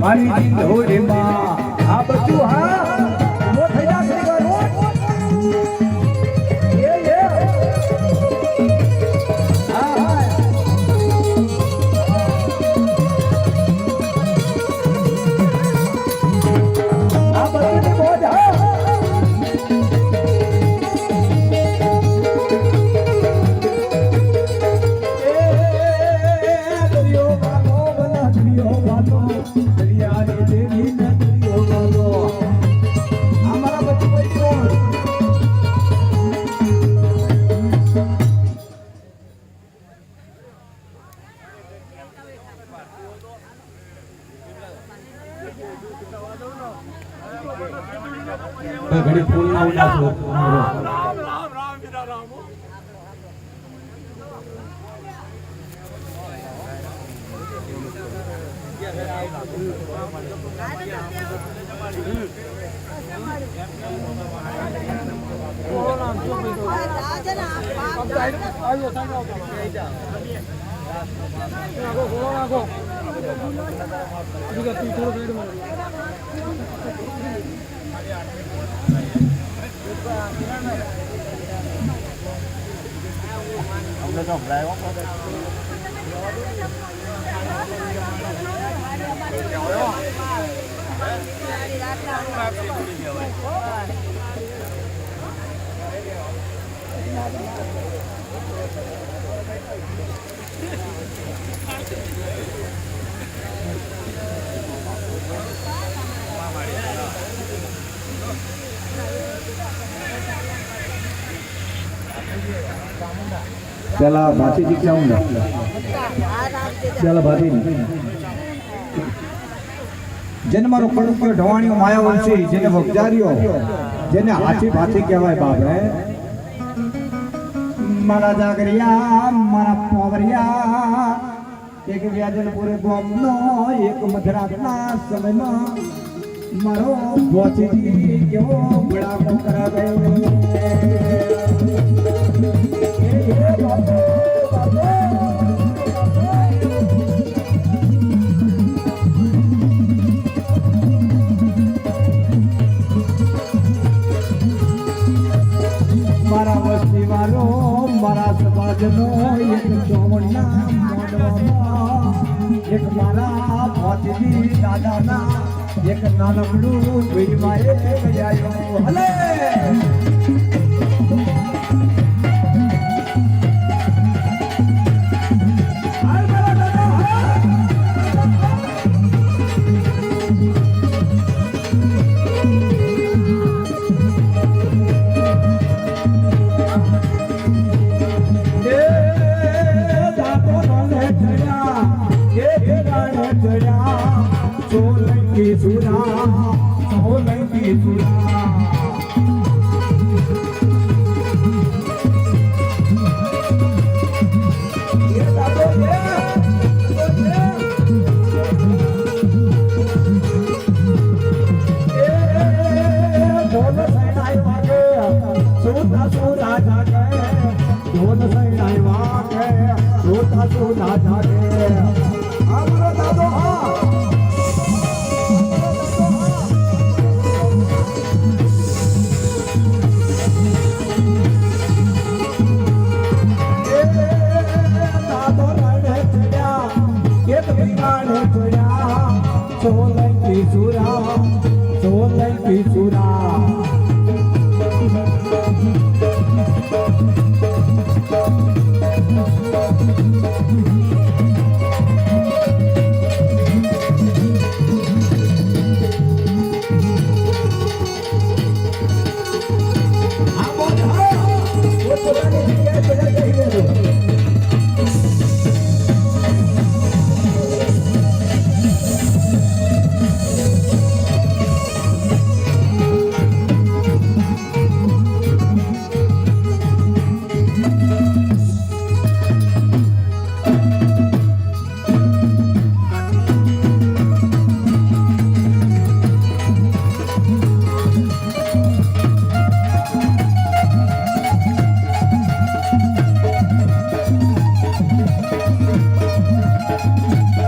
મારી ઢોરેમાં આ બધું હા નો થઈ જા કરવાનું હા હા આ બધું મોજ હા घड़ी फूल ना उड़ा राम राम राम राम बिना राम हमने तो हमला त्याला भाषेची जाऊन त्याला भाषी જેને મારો કડુક્યો ઢવાણીઓ માયાવંશી જેને વગજારીઓ જેને હાથી ભાથી કહેવાય બાપ હે મારા જાગરિયા મારા પાવરિયા એક વ્યાજનપુરે ગોમનો એક મધરાતના સમયમાં મારો ભોચીજી કેવો બળાકો કરાવે મારા વસ્તી વાળો મારા સમાજનો એક ચોવણના મોઢામાં એક મારા ભોજની દાદાના એક નાનકડું બીજમાં ગયાયો હલે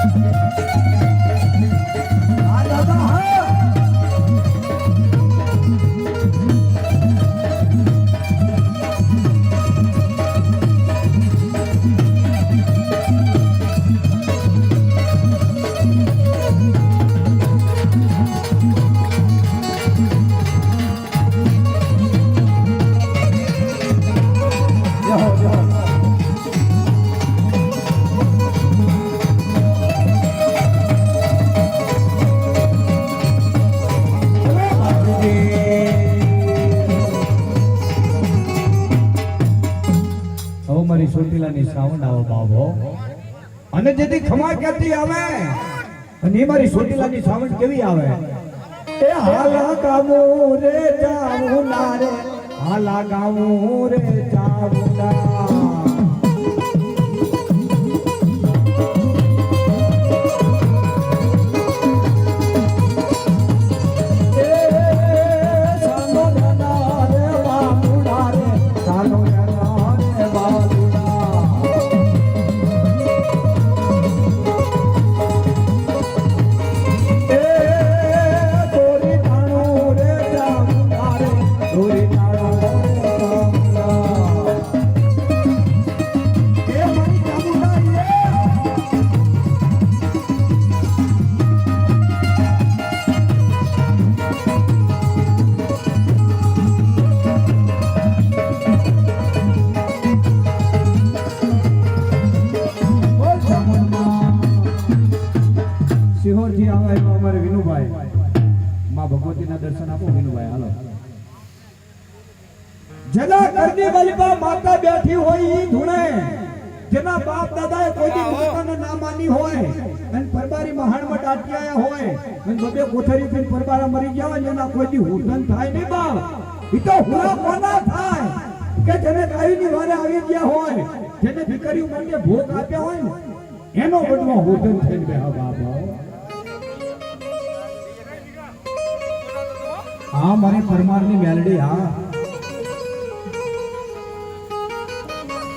હા દાદા હા મારી સોટીલાની સાઉન્ડ આવો બાબો અને જેથી ખમા ક્યાંથી આવે અને એ મારી સોટીલાની સાઉન્ડ કેવી આવે એ હાલા ગામો રે જાઉના રે હાલા ગામો રે જાઉના સિહોરથી આવે તો અમારે વિનુભાઈ માં ભગવતીના દર્શન આપો વિનુભાઈ હાલો જેના ઘરની બલિપા માતા બેઠી હોય ઈ ધૂણે જેના બાપ દાદાએ કોઈ દી માતાને ના માની હોય અને પરબારી મહાણમાં દાટી આયા હોય અને બબે કોઠરી થી પરબારા મરી ગયા હોય એના કોઈ દી હુરધન થાય નહીં બાપ ઈ તો હુરા કોના થાય કે જેને ગાયની વારે આવી ગયા હોય જેને ભિખારી ઉંમરને ભોગ આપ્યા હોય ને એનો બદલો હુરધન થઈને બેહા બાપ હા મારી પરમારની મેલડી હા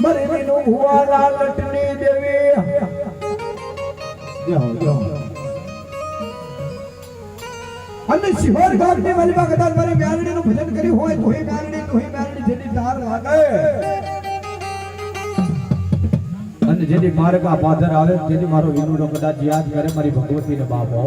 મરે નો હુવાલા લટની દેવી જાઓ અને શિહોર ગામની મલિબા કદાચ મારી મેલડીનું ભજન કર્યું હોય તો એ મેલડી જેની ધાર લાગે અને જેની માર્ગા પાદર આવે જેની મારો વિનુનો કદાચ યાદ કરે મારી ભગવતીને બાપો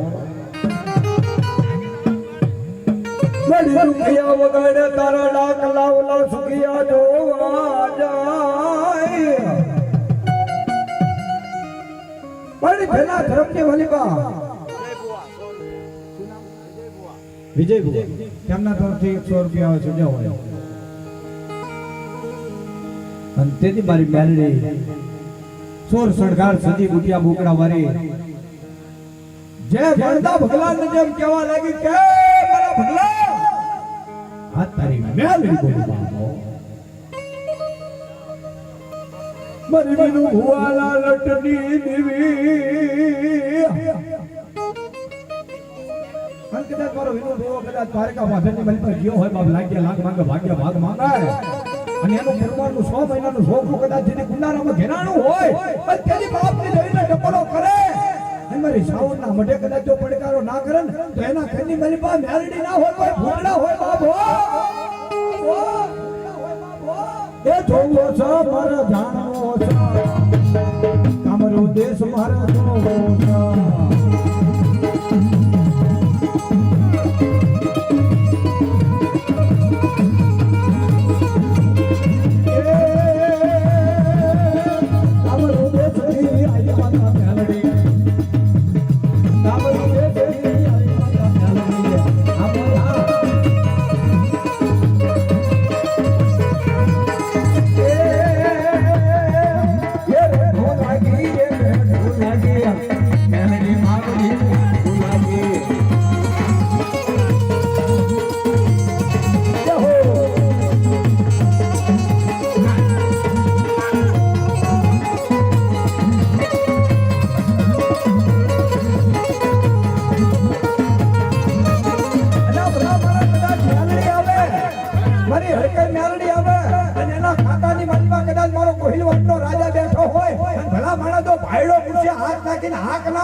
વગડે તારા લાખ લાવ સુખિયા જોવા જાય પણ જેના ધર્મની વલીબા વિજય તેમના તરફથી 100 રૂપિયા આવે છે હોય અને તેથી મારી મેલડી સોર સળગાર સજી બુટિયા બોકડા વારી જે વણદા ભગવાન જેમ કહેવા લાગી કે મારા ભગવાન આ તારી મેલડી બોલી બાપો મારી વિનુ હુવાલા લટની દેવી કદાચ મારો વિનુ ભુવો કદાચ દ્વારકા ભાભેની મલ પર ગયો હોય બાપ લાગ્યા લાખ માંગે ભાગ્ય ભાગ માંગે અને એનું પરમારનું 100 મહિનાનું છોકરું કદાચ જેની કુંડારામાં ઘેરાણું હોય પણ તેની બાપની જઈને ટપડો કરે અને મારી સાવણના મઢે કદાચ જો પડકારો ના કરે ને તો એના ઘરની મલિપા મેલડી ના હોય કોઈ ભોળડા હોય બાપો એ જોવો છો મારા જાણવો છો કામરો દેશ મારા જોવો છો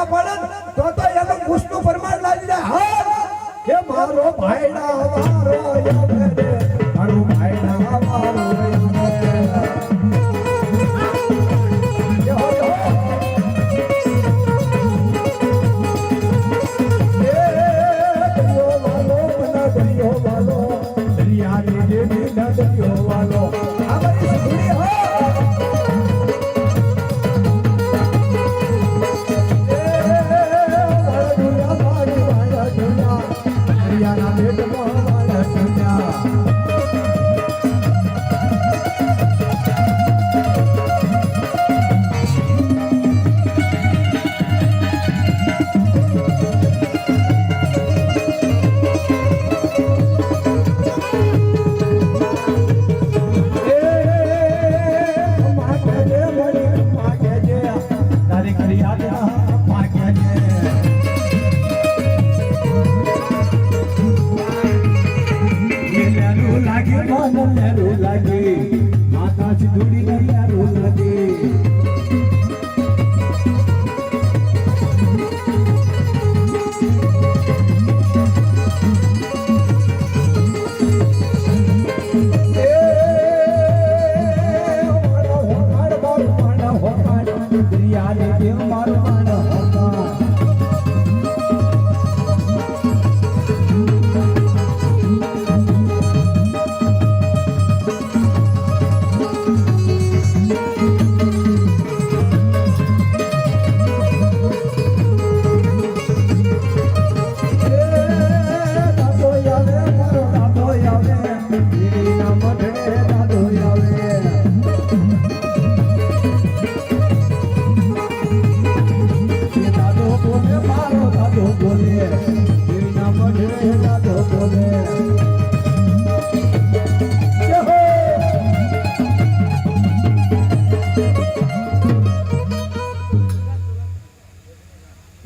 ના પડે તો એનું પુષ્ટનું પ્રમાણ લાવી દે. હા કે મારો ભાઈડા મારો યમને મારો ભાઈડા મારો યમને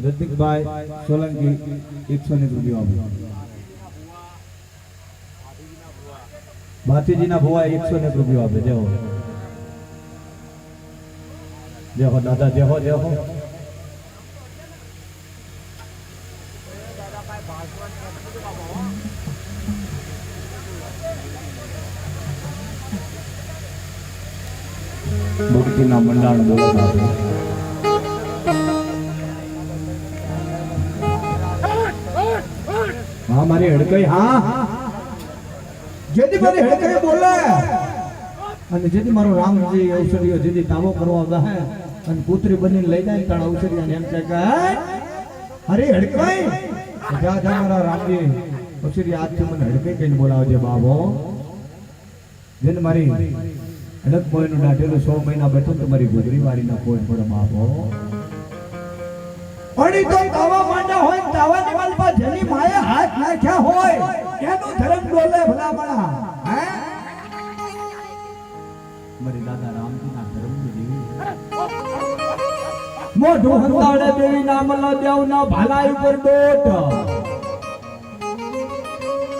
રતિકભાઈ સોલંકી 100 રૂપિયા આપ્યો. ભાતીજીના ભુવા 100 રૂપિયા આપે. જેવો જેવો દાદા જેવો જેવો મુક્તિના મંડાણ બોલવા આપે. हाँ मारी हड़कई हाँ जेदी मारी हड़कई बोले અને જેદી મારો રામજી ઔષધિઓ જેદી તાવો કરવા આવતા હે અને પુત્રી બનીને લઈ જાય તાણ ઔષધિયાને એમ કહે કે અરે હડકઈ જા જા મારા રામજી ઔષધિ આજથી મને હડકઈ કહીને બોલાવજે બાબો. જેને મારી હડક પોઈનું દાઢેલું 100 મહિના બેઠું તો મારી ગુજરી વાળીના કોઈ પડે બાબો. અણી તો તાવા માંડા હોય તાવાની માલપા જેની માએ હાથ નાખ્યા હોય એનું ધર્મ ડોલે ભલામણા. હે મારી દાદા રામજીના ધર્મની દેવી મોઢું હંતાડે દેવી નામ લ દેવના ભાલા ઉપર ડોટ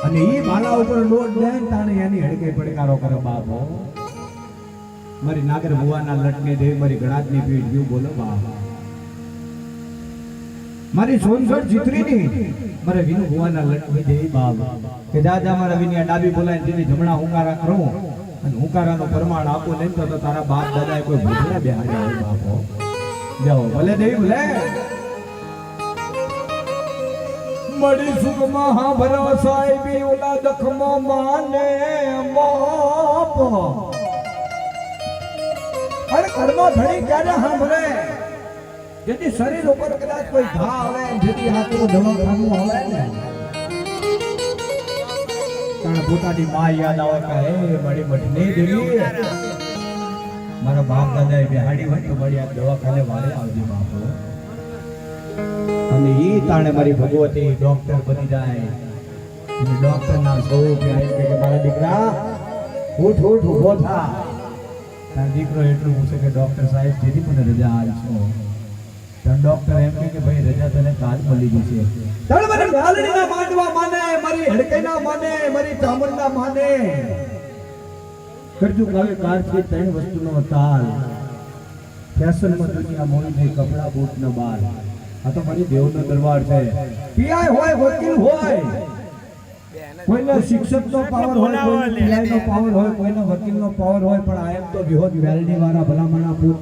અને ઈ ભાલા ઉપર ડોટ દે તાણે એની હડકે પડકારો કરે બાપો. મારી નાગર ભુવાના લટકે દેવી મારી ગણાતની પીઠ ગયું બોલો બાપ. મારી સોનસર ચિત્રીની મારે વિનુ ભુવાના લટકે દેવી બાપ કે દાદા મારા વિનિયા ડાબી બોલાય તેની જમણા હુંકારા કરું અને હુંકારાનો પ્રમાણ આપો નહીં તો તારા બાપ દાદાએ કોઈ ભૂતને બેહાડ્યા હોય બાપો. જાઓ ભલે દેવી ભલે મડી સુખમાં હા ભરોસાય બી ઓલા દખમો માને બાપ. અરે કર્મ ધણી ક્યારે સાંભળે જેથી શરીર ઉપર કદાચ કોઈ ઘા આવે જેથી હાથનું દવાખાનું આવે ને તાણે પોતાની માં યાદ આવે કે હે મડી મડી નહીં દેવી મારા બાપ દાદાએ બેહાડી હોય તો મળી આ દવાખાને વાળે આવજે બાપો. અને ઈ તાણે મારી ભગવતી ડોક્ટર બની જાય અને ડોક્ટર ના સૌ કે મારા દીકરા ઉઠ ઉઠ ઊભો થા. તારો દીકરો એટલું પૂછે કે ડોક્ટર સાહેબ જેથી મને રજા આપશો. ડોક્ટર એમ કે ભાઈ રજા તને કાલ મળી જશે. તણ મને ગાલડીના માંડવા માને મારી હડકઈના માને મારી ચામડના માને કરજુ કાવે કારથી ત્રણ વસ્તુનો તાલ ફેશનમાં દુનિયા મોઈ દે કપડા બૂટ ન બાર આ તો મારી દેવનો દરબાર છે. પીઆઈ હોય વકીલ હોય, કોઈને શિક્ષકનો પાવર હોય, કોઈને પીઆઈનો પાવર હોય, કોઈને વકીલનો પાવર હોય, પણ આ એમ તો વિહોદ વેલડી વાળા ભલામણા પૂરતી